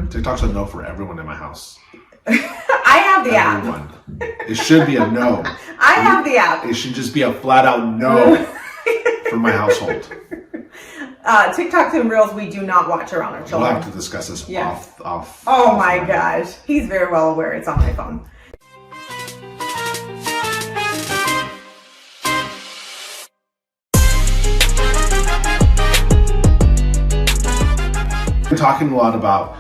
TikTok's a no for everyone in my house. I have the Everyone. It should be a no. I have the app. It should just be a flat out no for my household. TikToks and Reels we do not watch around our children. We'll have to discuss this off. Oh my gosh. He's very well aware it's on my phone. We're talking a lot about,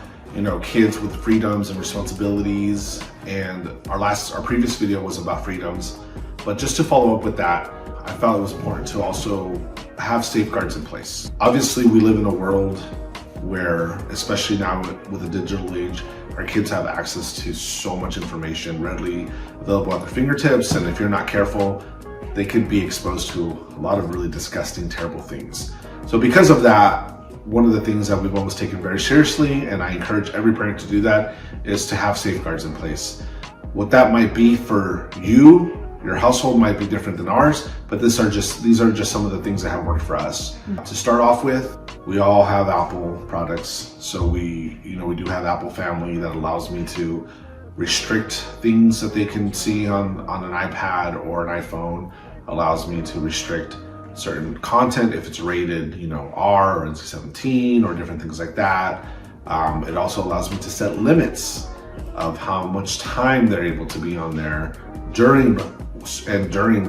kids with freedoms and responsibilities, and our previous video was about freedoms. But just to follow up with that, I felt it was important to also have safeguards in place. Obviously, we live in a world where, especially now with the digital age, our kids have access to so much information readily available at their fingertips, and if you're not careful, they could be exposed to a lot of really disgusting, terrible things. So because of that, one of the things that we've always taken very seriously, and I encourage every parent to do that, is to have safeguards in place. What that might be for you, your household might be different than ours, but these are just some of the things that have worked for us. To start off with, we all have Apple products, so we do have Apple Family that allows me to restrict things that they can see on an iPad or an iPhone, allows me to restrict certain content if it's rated, R or NC-17 or different things like that. It also allows me to set limits of how much time they're able to be on there during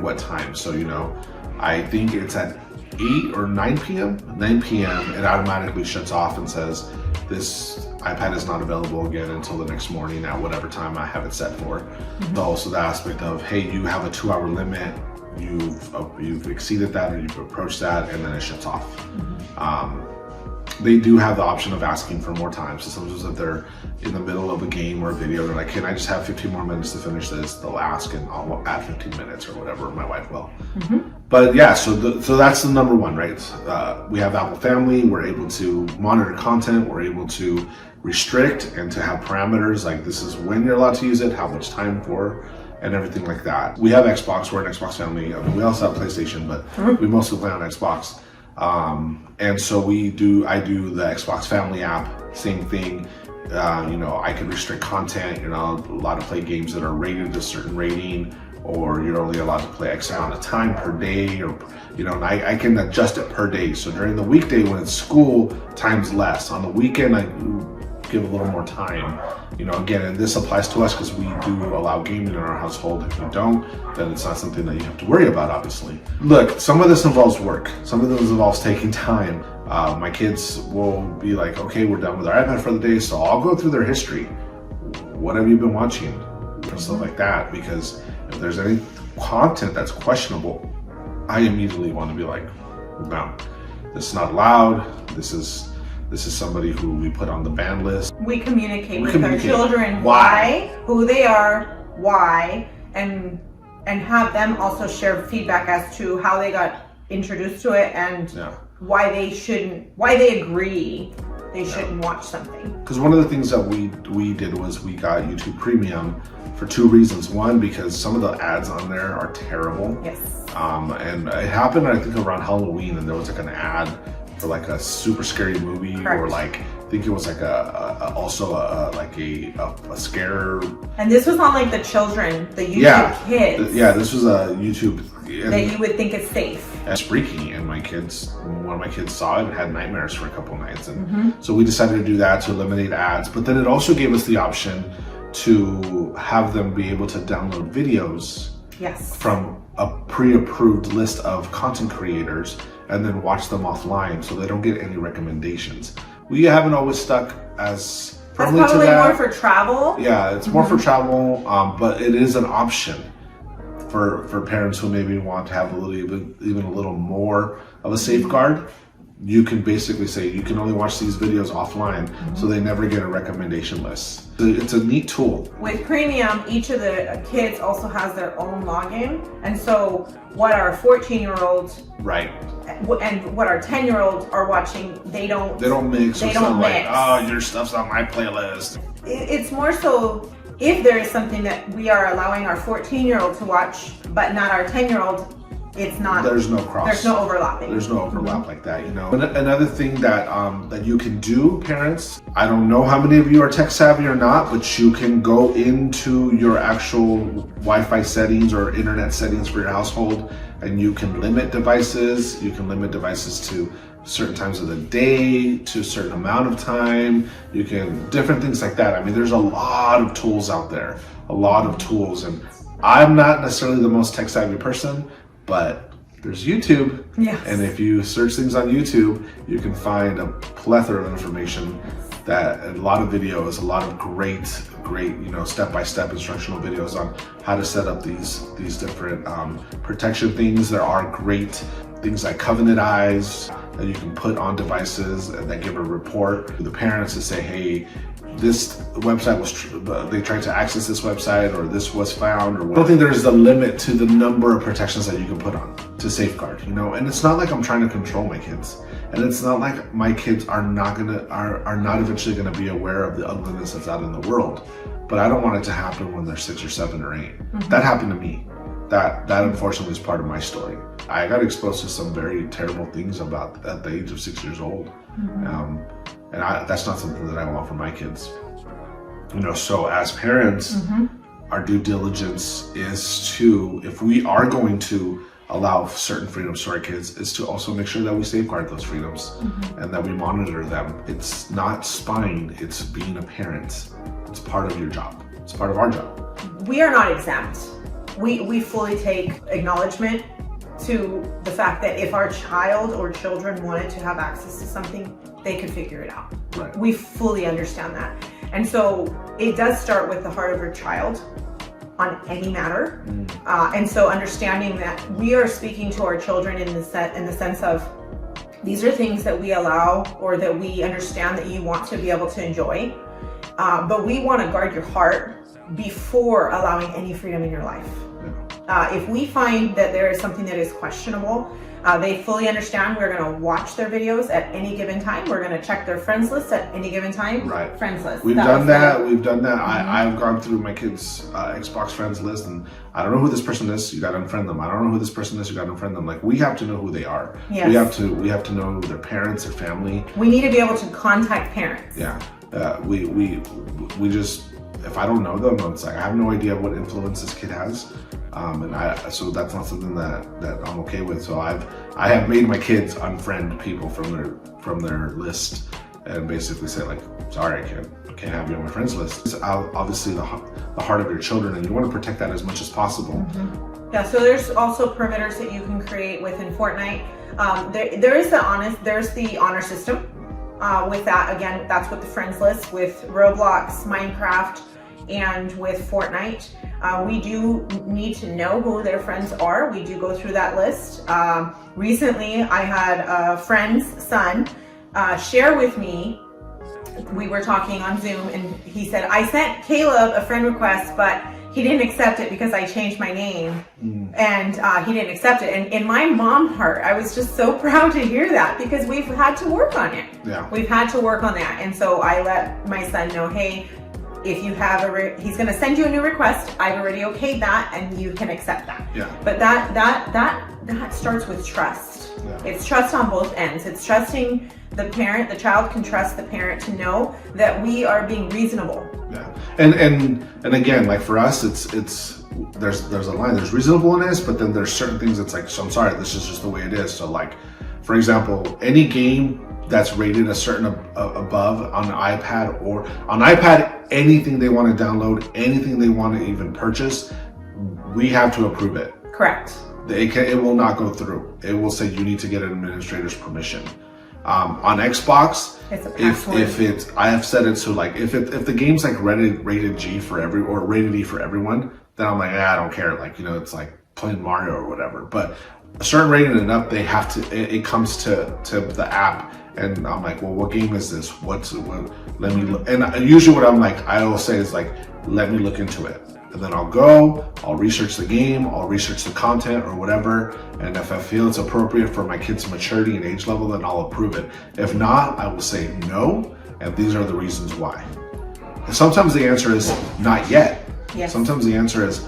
what time. So, I think it's at 8 or 9 p.m. 9 p.m. it automatically shuts off and says, this iPad is not available again until the next morning at whatever time I have it set for. Mm-hmm. But also the aspect of, hey, you have a 2-hour limit, you've exceeded that or you've approached that, and then it shuts off. Mm-hmm. They do have the option of asking for more time. So sometimes if they're in the middle of a game or a video, they're like, can I just have 15 more minutes to finish this? They'll ask and I'll add 15 minutes or whatever, my wife will. Mm-hmm. But yeah, so that's the number one, right? We have Apple Family, we're able to monitor content, we're able to restrict and to have parameters, like this is when you're allowed to use it, how much time for, and everything like that. We have Xbox, we're an Xbox family. We also have PlayStation, but we mostly play on Xbox. And so I do the Xbox Family app, same thing. I can restrict content. You're not allowed to play games that are rated a certain rating, or you're only allowed to play X amount of time per day, or, and I can adjust it per day. So during the weekday when it's school, time's less. On the weekend, I give a little more time. Again, and this applies to us because we do allow gaming in our household. If you don't, then it's not something that you have to worry about, obviously. Look, some of this involves work. Some of this involves taking time. My kids will be like, okay, we're done with our iPad for the day, so I'll go through their history. What have you been watching? And stuff like that, because if there's any content that's questionable, I immediately want to be like, no, this is not allowed. This is somebody who we put on the ban list. We communicate with our children why, who they are, why, and have them also share feedback as to how they got introduced to it and why they agree they shouldn't watch something. Because one of the things that we did was we got YouTube Premium for 2 reasons. One, because some of the ads on there are terrible. Yes. And it happened, I think, around Halloween, and there was like an ad for like a super scary movie. Correct. Or like, I think it was like a scare. And this was on like the children, the YouTube kids. This was a YouTube. That you would think is safe. It's freaky, and one of my kids saw it and had nightmares for a couple nights. And so we decided to do that to eliminate ads. But then it also gave us the option to have them be able to download videos from a pre-approved list of content creators and then watch them offline, so they don't get any recommendations. We haven't always stuck as firmly to that. That's probably more for travel. Yeah, it's more for travel, but it is an option for parents who maybe want to have even a little more of a safeguard. You can basically say you can only watch these videos offline, so they never get a recommendation list. It's a neat tool. With Premium, each of the kids also has their own login, and so what our 14-year-olds and what our 10-year-olds are watching, they don't mix. They don't mix. Like, oh, your stuff's on my playlist. It's more so if there is something that we are allowing our 14-year-old to watch, but not our 10-year-old, it's not. There's no cross. There's no overlapping. There's no overlap like that, you know. Another thing that that you can do, parents, I don't know how many of you are tech savvy or not, but you can go into your actual Wi-Fi settings or internet settings for your household, and you can limit devices. You can limit devices to certain times of the day, to a certain amount of time. You can, different things like that. I mean, there's a lot of tools out there, a lot of tools. And I'm not necessarily the most tech savvy person, but there's YouTube. Yes. And if you search things on YouTube, you can find a plethora of information, that a lot of videos, a lot of great, you know, step-by-step instructional videos on how to set up these different protection things. There are great things like Covenant Eyes that you can put on devices and that give a report to the parents to say, hey, this website was, they tried to access this website, or this was found, or what. I don't think there's a limit to the number of protections that you can put on to safeguard, you know. And it's not like I'm trying to control my kids, and it's not like my kids are not eventually gonna be aware of the ugliness that's out in the world. But I don't want it to happen when they're 6 or 7 or 8. That happened to me. That unfortunately is part of my story. I got exposed to some very terrible things at the age of 6 years old. And that's not something that I want for my kids. You know, so as parents, our due diligence is to, if we are going to allow certain freedoms to our kids, is to also make sure that we safeguard those freedoms and that we monitor them. It's not spying, it's being a parent. It's part of your job. It's part of our job. We are not exempt. We fully take acknowledgement to the fact that if our child or children wanted to have access to something, they could figure it out. Right. We fully understand that. And so it does start with the heart of your child on any matter. And so understanding that we are speaking to our children in the sense of, these are things that we allow, or that we understand that you want to be able to enjoy. But we want to guard your heart before allowing any freedom in your life. If we find that there is something that is questionable, they fully understand. We're going to watch their videos at any given time. We're going to check their friends list at any given time. Right. Friends list. We've done that. I've gone through my kids' Xbox friends list, and I don't know who this person is. You got to unfriend them. I don't know who this person is. You got to unfriend them. Like, we have to know who they are. Yes. We have to know their parents, their family. We need to be able to contact parents. Yeah. We just, if I don't know them, it's like, I have no idea what influence this kid has. So that's not something that I'm okay with. So I have made my kids unfriend people from their list, and basically say, like, sorry, I can't have you on my friends list. It's obviously the heart of your children, and you want to protect that as much as possible. Yeah, so there's also perimeters that you can create within Fortnite. There's the honor system. With that, again, that's with the friends list, with Roblox, Minecraft, and with Fortnite. We do need to know who their friends are. We do go through that list. Recently, I had a friend's son share with me. We were talking on Zoom, and he said, I sent Caleb a friend request, but he didn't accept it because I changed my name, and he didn't accept it. And in my mom heart, I was just so proud to hear that, because we've had to work on it. Yeah. We've had to work on that. And so I let my son know, hey, if you have he's going to send you a new request. I've already okayed that, and you can accept that. Yeah. But that starts with trust. Yeah. It's trust on both ends. It's trusting the parent. The child can trust the parent to know that we are being reasonable. Yeah. And again, like, for us, it's there's a line. There's reasonableness, but then there's certain things that's like, so I'm sorry, this is just the way it is. So, like, for example, any game that's rated a certain above on iPad, or on iPad, anything they want to download, anything they want to even purchase, we have to approve it. Correct. It will not go through. It will say you need to get an administrator's permission. On Xbox, it's a password. I have set it so, like, if the game's like rated G for or rated E for everyone, then I'm like, I don't care. Like, you know, it's like playing Mario or whatever. But a certain rating and up, they have to. It comes to the app. And I'm like, well, what game is this? Let me look. And usually what I will say is, like, let me look into it. And then I'll research the game, I'll research the content or whatever. And if I feel it's appropriate for my kid's maturity and age level, then I'll approve it. If not, I will say no, and these are the reasons why. And sometimes the answer is not yet. Yes. Sometimes the answer is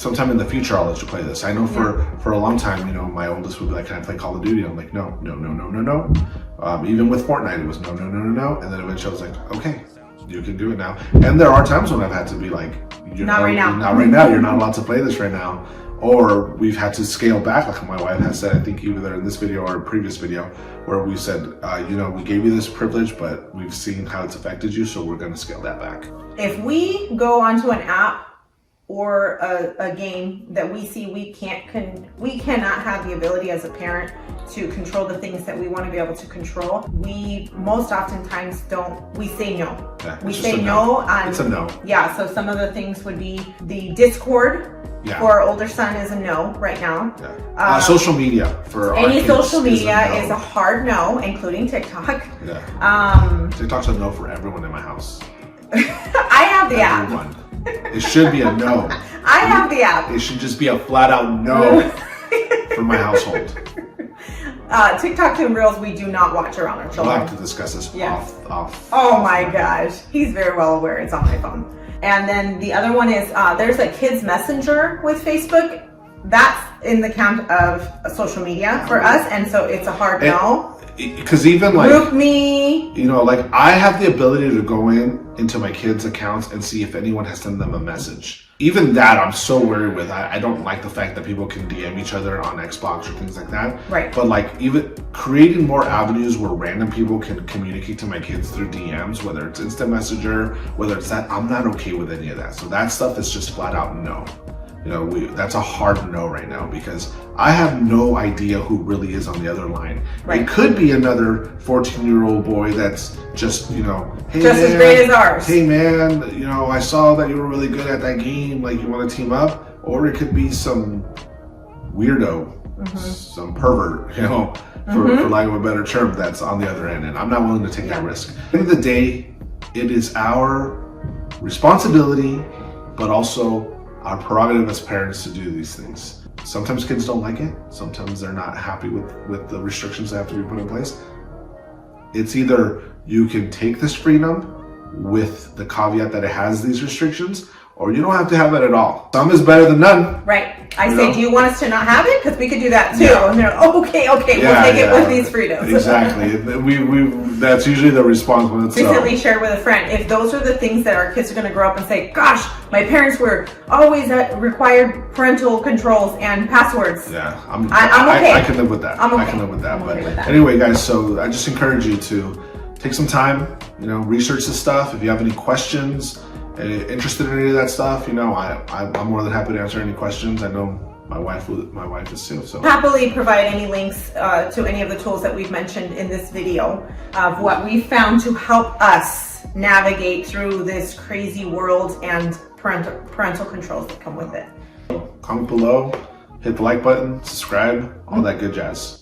sometime in the future I'll let you play this. I know for a long time, you know, my oldest would be like, can I play Call of Duty? I'm like, no. Even with Fortnite, it was no. And then eventually I was like, okay, you can do it now. And there are times when I've had to be like, not right now. Not right now. You're not allowed to play this right now. Or we've had to scale back, like my wife has said, I think either in this video or a previous video, where we said, you know, we gave you this privilege, but we've seen how it's affected you, so we're going to scale that back. If we go onto an app or a game that we see we cannot have the ability as a parent to control the things that we want to be able to control, we most oftentimes we say no. Yeah, we say no. It's a no. Yeah, so some of the things would be the Discord. Yeah. For our older son is a no right now. Yeah. Social media for any social media is a hard no, including TikTok. Yeah. TikTok's a no for everyone in my house. I have the app. It should be a no. I have the app. It should just be a flat out no for my household. TikTok and Reels we do not watch around our children. We'll have to discuss this off. Oh my gosh, he's very well aware it's on my phone. And then the other one is there's a kids messenger with Facebook. That's in the count of social media for us, and so it's a hard no. Because even like group me, you know, like I have the ability to go into my kids' accounts and see if anyone has sent them a message. Even that I'm so worried with. I don't like the fact that people can DM each other on Xbox or things like that. Right. But like even creating more avenues where random people can communicate to my kids through DMs, whether it's instant messenger, whether it's that, I'm not okay with any of that. So that stuff is just flat out no. You know, that's a hard no right now because I have no idea who really is on the other line. Right. It could be another 14-year-old boy that's just, you know, hey just man, as great as ours. Hey man, you know, I saw that you were really good at that game. Like, you want to team up? Or it could be some weirdo, some pervert, you know, for lack of a better term, that's on the other end. And I'm not willing to take that risk. At the end of the day, it is our responsibility, but also our prerogative as parents to do these things. Sometimes kids don't like it. Sometimes they're not happy with the restrictions that have to be put in place. It's either you can take this freedom with the caveat that it has these restrictions, or you don't have to have it at all. Some is better than none. Right. I say, do you want us to not have it? Because we could do that too. Yeah. And they're okay, we'll take it with these freedoms. Exactly. That's usually the response when it's recently shared with a friend. If those are the things that our kids are going to grow up and say, gosh, my parents were always required parental controls and passwords. Yeah, I'm okay. I can live with that. I can live with that. But anyway, guys, so I just encourage you to take some time, you know, research this stuff. If you have any questions, interested in any of that stuff, you know, I'm more than happy to answer any questions. I know my wife is too. So happily provide any links to any of the tools that we've mentioned in this video of what we found to help us navigate through this crazy world and parental controls that come with it. Comment below, hit the like button, subscribe, all that good jazz.